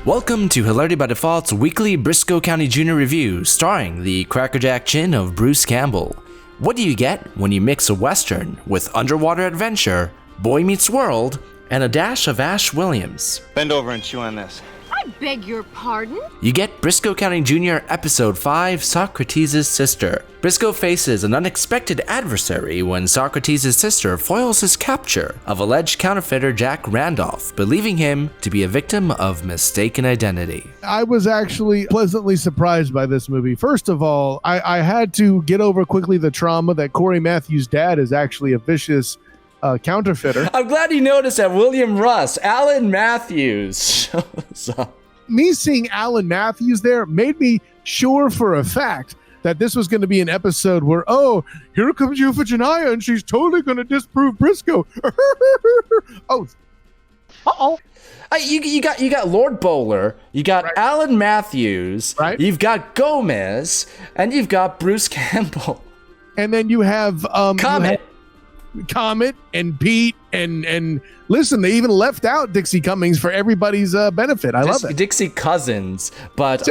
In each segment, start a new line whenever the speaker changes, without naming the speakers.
Welcome to Hilarity by Default's weekly BRISCO County Jr. review, starring the crackerjack chin of Bruce Campbell. What do you get when you mix a western with underwater adventure, Boy Meets World, and a dash of Ash Williams?
Bend over and chew on this.
I beg your pardon?
You get BRISCO County Jr. Episode 5, Socrates' Sister. BRISCO faces an unexpected adversary when Socrates' sister foils his capture of alleged counterfeiter Jack Randolph, believing him to be a victim of mistaken identity.
I was actually pleasantly surprised by this movie. First of all, I had to get over quickly the trauma that Corey Matthews' dad is actually a vicious counterfeiter.
I'm glad you noticed that William Russ, Alan Matthews, shows up.
Me seeing Alan Matthews there made me sure for a fact that this was going to be an episode where, oh, here comes Euphigenia and she's totally going to disprove Briscoe. Oh. Uh-oh.
You got Lord Bowler, you got
right.
Alan Matthews,
right.
You've got Gomez, and you've got Bruce Campbell.
And then you have Comet and Pete and listen, they even left out Dixie Cummings for everybody's benefit. I love it.
Dixie Cousins, but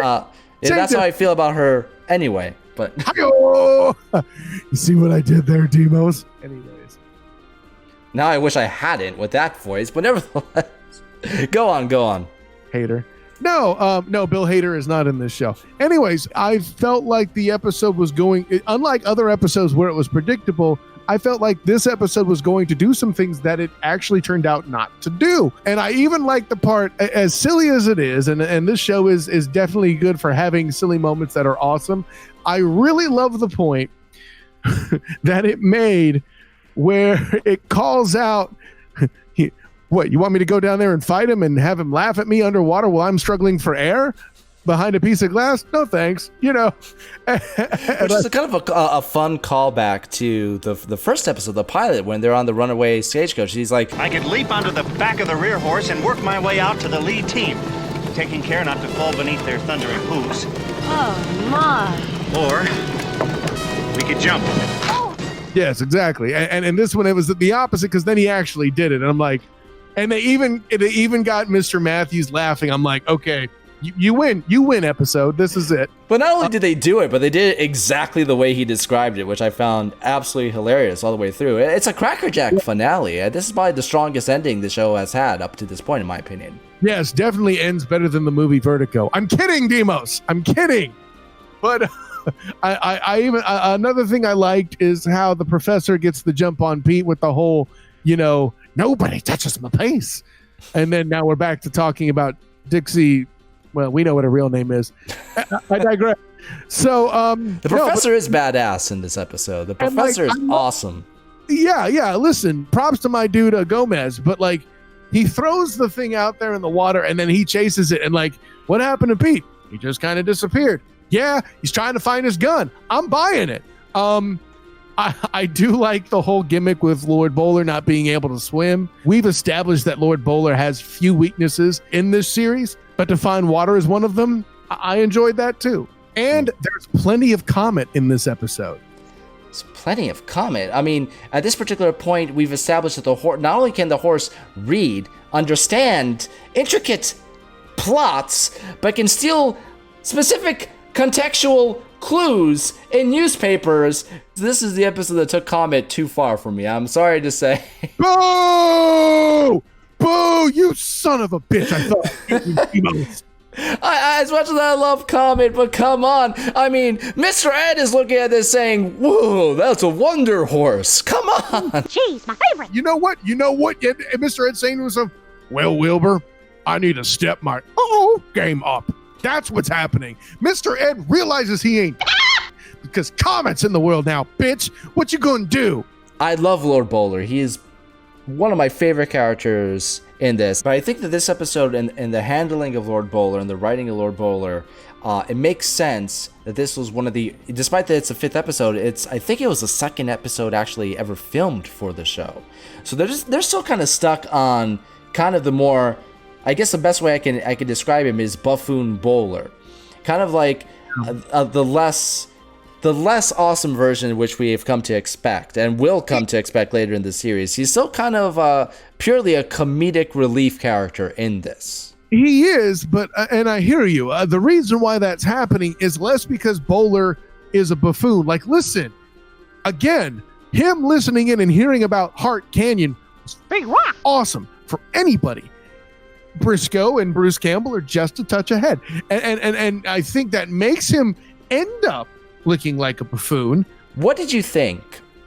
that's how I feel about her anyway. But
you see what I did there, Demos? Anyways,
now I wish I hadn't with that voice, but nevertheless, go on.
Hater. No, Bill Hader is not in this show. Anyways, I felt like the episode was going, unlike other episodes where it was predictable, I felt like this episode was going to do some things that it actually turned out not to do. And I even like the part, as silly as it is, and this show is definitely good for having silly moments that are awesome. I really love the point that it made where it calls out, what, you want me to go down there and fight him and have him laugh at me underwater while I'm struggling for air behind a piece of glass? No thanks. You know.
Which is kind of a fun callback to the first episode, the pilot, when they're on the runaway stagecoach. He's like,
I could leap onto the back of the rear horse and work my way out to the lead team, taking care not to fall beneath their thundering hooves.
Oh, my.
Or we could jump.
Oh.
Yes, exactly. And this one, it was the opposite, because then he actually did it. And I'm like, and they even got Mr. Matthews laughing. I'm like, okay, you win episode. This is it.
But not only did they do it, but they did it exactly the way he described it, which I found absolutely hilarious all the way through. It's a crackerjack finale. This is probably the strongest ending the show has had up to this point, in my opinion.
Yes, definitely ends better than the movie Vertigo. I'm kidding, Demos. I'm kidding. But I even another thing I liked is how the professor gets the jump on Pete with the whole, nobody touches my face. And then now we're back to talking about Dixie. Well, we know what her real name is. I digress. So
the professor is badass in this episode. The professor is awesome.
Yeah. Listen, props to my dude Gomez, but he throws the thing out there in the water and then he chases it. And what happened to Pete? He just kind of disappeared. Yeah, he's trying to find his gun. I'm buying it. I do like the whole gimmick with Lord Bowler not being able to swim. We've established that Lord Bowler has few weaknesses in this series, but to find water is one of them. I enjoyed that too. And there's plenty of Comet in this episode.
There's plenty of Comet. I mean, at this particular point, we've established that the horse, not only can the horse read, understand intricate plots, but can steal specific contextual clues in newspapers. This is the episode that took Comet too far for me. I'm sorry to say.
Boo! Boo! You son of a bitch! I thought.
As much as I love Comet, but come on. I mean, Mr. Ed is looking at this saying, whoa, that's a wonder horse. Come on.
Jeez, my favorite.
You know what? Mr. Ed saying to himself, well, Wilbur, I need to step my game up. That's what's happening. Mr. Ed realizes he ain't because Comet's in the world now, bitch. What you gonna do?
I love Lord Bowler. He is one of my favorite characters in this. But I think that this episode and the handling of Lord Bowler and the writing of Lord Bowler, it makes sense that this was one of the, despite that it's a fifth episode, I think it was the second episode actually ever filmed for the show. So they're still kind of stuck on kind of the more, I guess the best way I can describe him is buffoon Bowler, kind of like the less awesome version which we have come to expect and will come to expect later in the series. He's still kind of purely a comedic relief character in this.
He is, but and I hear you. The reason why that's happening is less because Bowler is a buffoon. Like, listen, again, him listening in and hearing about Hart Canyon was big rock awesome for anybody. Briscoe and Bruce Campbell are just a touch ahead, and I think that makes him end up looking like a buffoon.
What did you think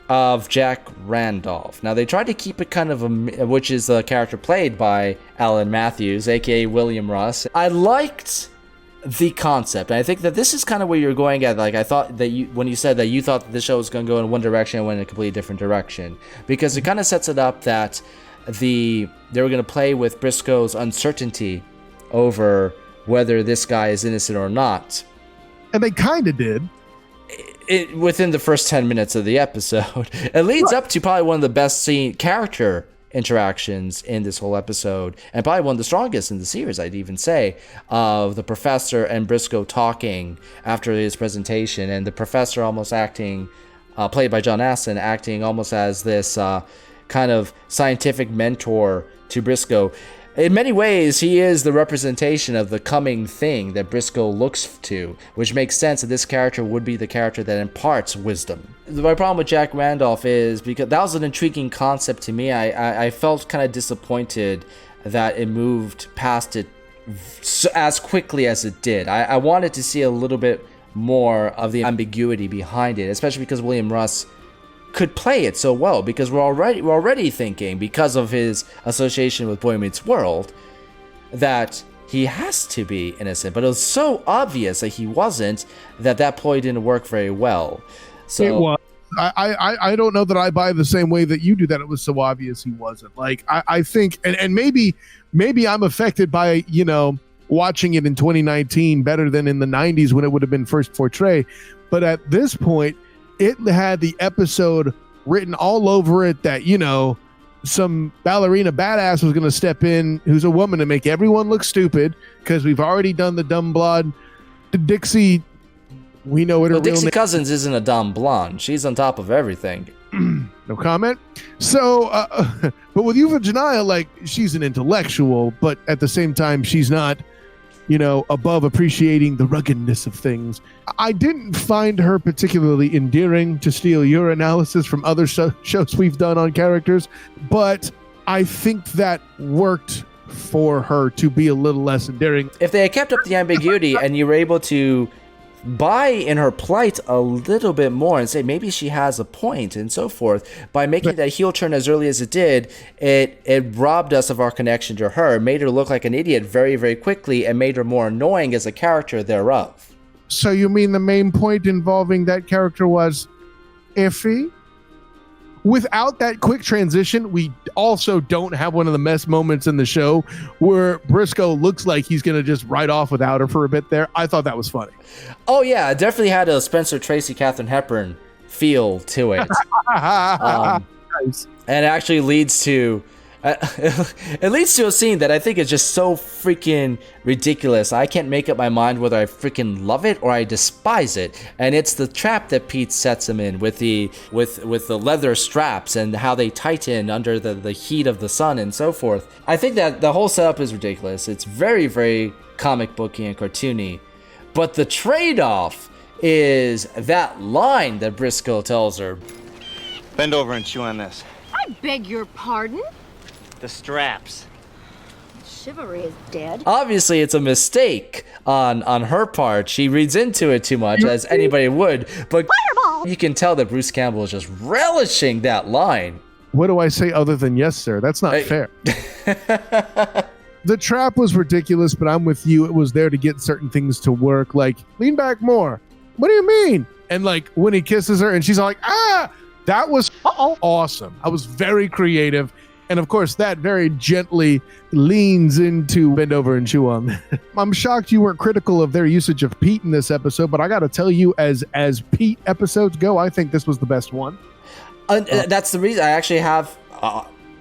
of Jack Randolph? Now, they tried to keep it kind of which is a character played by Alan Matthews, aka William Russ. I liked the concept. And I think that this is kind of where you're going at. Like, I thought that when you said that you thought that the show was going to go in one direction and went in a completely different direction, because it kind of sets it up that they were going to play with Briscoe's uncertainty over whether this guy is innocent or not.
And they kind of did.
Within the first 10 minutes of the episode. It leads up to probably one of the best character interactions in this whole episode, and probably one of the strongest in the series, I'd even say, of the professor and Briscoe talking after his presentation, and the professor almost acting, played by John Astin, acting almost as this kind of scientific mentor to Briscoe. In many ways, he is the representation of the coming thing that Briscoe looks to, which makes sense that this character would be the character that imparts wisdom. My problem with Jack Randolph is, because that was an intriguing concept to me, I felt kind of disappointed that it moved past it as quickly as it did. I wanted to see a little bit more of the ambiguity behind it, especially because William Russ could play it so well, because we're already thinking, because of his association with Boy Meets World, that he has to be innocent. But it was so obvious that he wasn't, that ploy didn't work very well. So
it was. I don't know that I buy the same way that you do, that it was so obvious he wasn't. Like, I think, and maybe I'm affected by, watching it in 2019 better than in the 90s when it would have been first portrayed. But at this point, it had the episode written all over it that, some ballerina badass was going to step in who's a woman to make everyone look stupid, because we've already done the dumb blonde. Dixie, we know what her real
Dixie
name.
Cousins isn't a dumb blonde. She's on top of everything.
No comment. So, but with Yuva Janaya, like, she's an intellectual, but at the same time, she's not, above appreciating the ruggedness of things. I didn't find her particularly endearing, to steal your analysis from other shows we've done on characters, but I think that worked for her to be a little less endearing.
If they had kept up the ambiguity and you were able to buy in her plight a little bit more and say maybe she has a point and so forth, by making that heel turn as early as it did, it robbed us of our connection to her, made her look like an idiot very, very quickly, and made her more annoying as a character thereof.
So you mean the main point involving that character was iffy? Without that quick transition, we also don't have one of the best moments in the show where Briscoe looks like he's going to just ride off without her for a bit there. I thought that was funny.
Oh, yeah. It definitely had a Spencer Tracy, Katharine Hepburn feel to it.
Nice.
And it actually leads to... it leads to a scene that I think is just so freaking ridiculous. I can't make up my mind whether I freaking love it or I despise it. And it's the trap that Pete sets him in with the leather straps and how they tighten under the heat of the sun and so forth. I think that the whole setup is ridiculous. It's very, very comic booky and cartoony. But the trade-off is that line that Briscoe tells her.
Bend over and chew on this.
I beg your pardon?
The straps.
Chivalry is dead.
Obviously, it's a mistake on her part. She reads into it too much, as anybody would. But
Fireball!
You can tell that Bruce Campbell is just relishing that line.
What do I say other than yes, sir? That's not fair. The trap was ridiculous, but I'm with you. It was there to get certain things to work. Like, lean back more. What do you mean? And like when he kisses her and she's all like, that was awesome. I was very creative. And of course, that very gently leans into bend over and chew on. I'm shocked you weren't critical of their usage of Pete in this episode, but I got to tell you, as Pete episodes go, I think this was the best one.
That's the reason I actually have,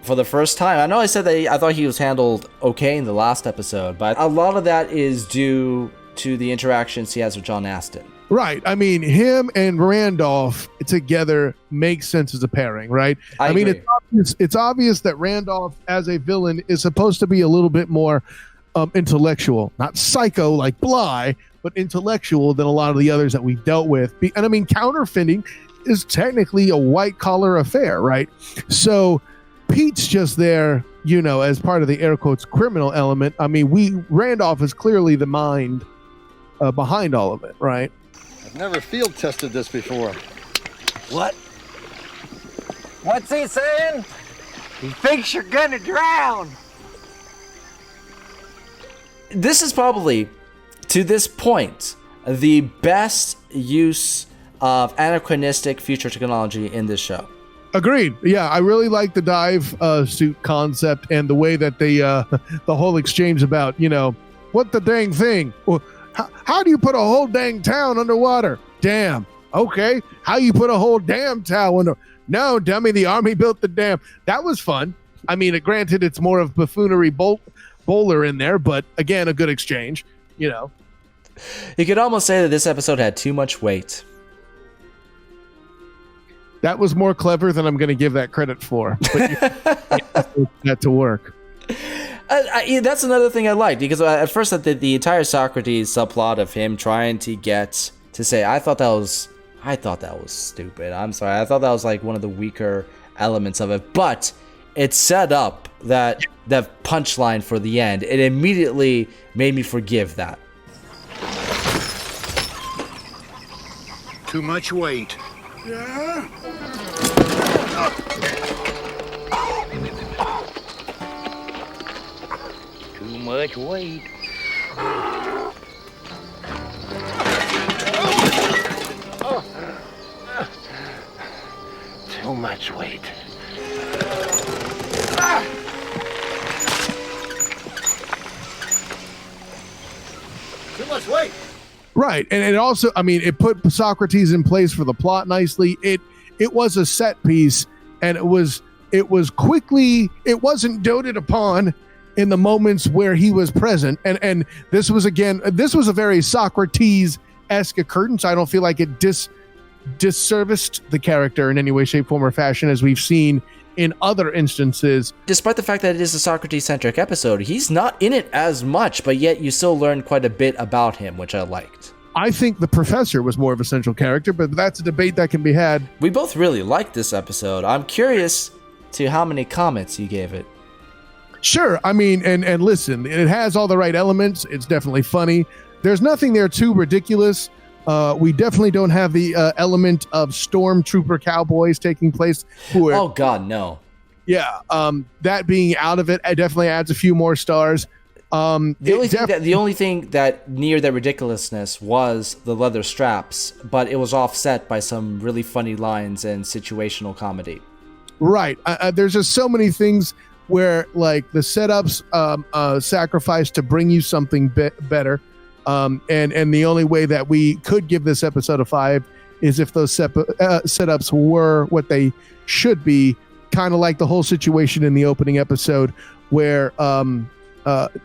for the first time, I know I said that I thought he was handled okay in the last episode, but a lot of that is due to the interactions he has with John Astin.
Right. I mean, him and Randolph together makes sense as a pairing, right? I mean, it's obvious that Randolph as a villain is supposed to be a little bit more intellectual, not psycho like Bly, but intellectual than a lot of the others that we dealt with. And I mean, counterfeiting is technically a white collar affair, right? So Pete's just there, you know, as part of the air quotes criminal element. I mean, Randolph is clearly the mind behind all of it, right?
I've never field tested this before.
What? What's he saying? He thinks you're gonna drown.
This is probably, to this point, the best use of anachronistic future technology in this show.
Agreed. Yeah, I really like the dive suit concept and the way that they the whole exchange about, you know, what the dang thing? Well, how do you put a whole dang town underwater? Dam. Okay. How you put a whole damn town under? No, dummy, the army built the dam. That was fun. I mean, granted, it's more of buffoonery bowler in there, but again, a good exchange, you know.
You could almost say that this episode had too much weight.
That was more clever than I'm going to give that credit for. But that to work.
That's another thing I liked, because at first the entire Socrates subplot of him trying to get to say, I thought that was stupid. I'm sorry. I thought that was like one of the weaker elements of it, but it set up that punchline for the end. It immediately made me forgive that.
Too much weight.
Yeah? Too much weight. Too much weight.
Too much weight.
Right. And it also, I mean, it put Socrates in place for the plot nicely. It was a set piece, and it was quickly, it wasn't doted upon in the moments where he was present. And this was a very Socrates-esque occurrence. I don't feel like it disserviced the character in any way, shape, form, or fashion, as we've seen in other instances.
Despite the fact that it is a Socrates-centric episode, he's not in it as much, but yet you still learn quite a bit about him, which I liked.
I think the professor was more of a central character, but that's a debate that can be had.
We both really liked this episode. I'm curious to how many comments you gave it.
Sure. I mean, and listen, it has all the right elements. It's definitely funny. There's nothing there too ridiculous. We definitely don't have the element of stormtrooper cowboys taking place.
Oh God, no.
Yeah, that being out of it definitely adds a few more stars.
The only thing that near that ridiculousness was the leather straps, but it was offset by some really funny lines and situational comedy.
Right. There's just so many things where, like, the setups sacrifice to bring you something better. And the only way that we could give this episode a 5 is if those setups were what they should be, kind of like the whole situation in the opening episode where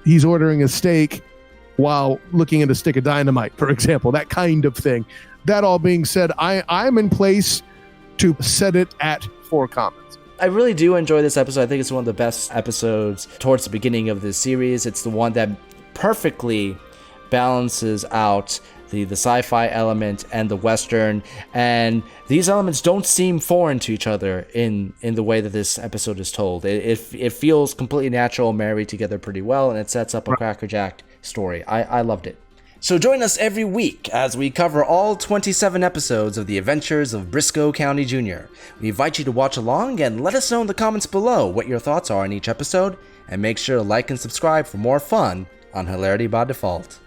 he's ordering a steak while looking at a stick of dynamite, for example, that kind of thing. That all being said, I'm in place to set it at 4 comments.
I really do enjoy this episode. I think it's one of the best episodes towards the beginning of this series. It's the one that perfectly balances out the sci-fi element and the Western, and these elements don't seem foreign to each other in the way that this episode is told. It feels completely natural, married together pretty well, and it sets up a crackerjack story. I loved it. So join us every week as we cover all 27 episodes of the adventures of BRISCO COUNTY JR. We invite you to watch along and let us know in the comments below what your thoughts are on each episode, and make sure to like and subscribe for more fun on Hilarity by Default.